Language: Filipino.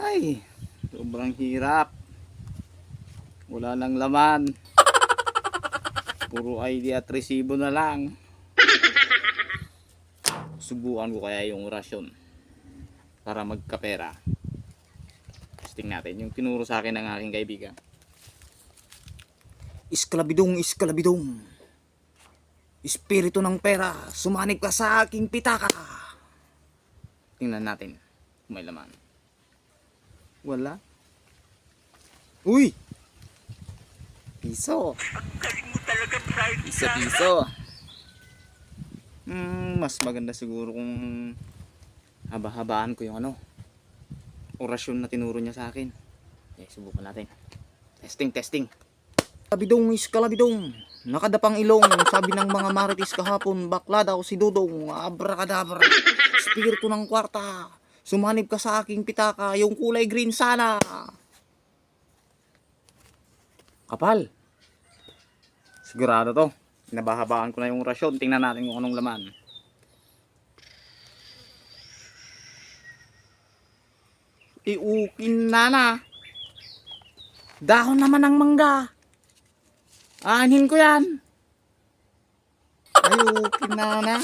Ay, sobrang hirap. Wala nang laman. Puro ID at resibo na lang. Subukan ko kaya yung orasyon para magkapera. Testing natin yung tinuro sa akin ng aking kaibigan. Iskalabidong, iskalabidong. Espiritu ng pera, sumanib ka sa aking pitaka. Tingnan natin kung may laman. Wala. Uy! Piso. Piso. Mas maganda siguro kung haba-habaan ko yung orasyon na tinuro niya sa akin. Okay, subukan natin. Testing. Kalabidong is kalabidong. Nakadapang ilong. Sabi ng mga marites kahapon, bakla daw si Dudong. Abracadabra. Espiritu ng kwarta. Sumanib ka sa aking pitaka. Yung kulay green sana. Kapal. Sigurado to. Nabahabaan ko na yung orasyon. Tingnan natin kung anong laman. Iukin na. Dahon naman ng mangga. Aanhin ko yan. Iukin na.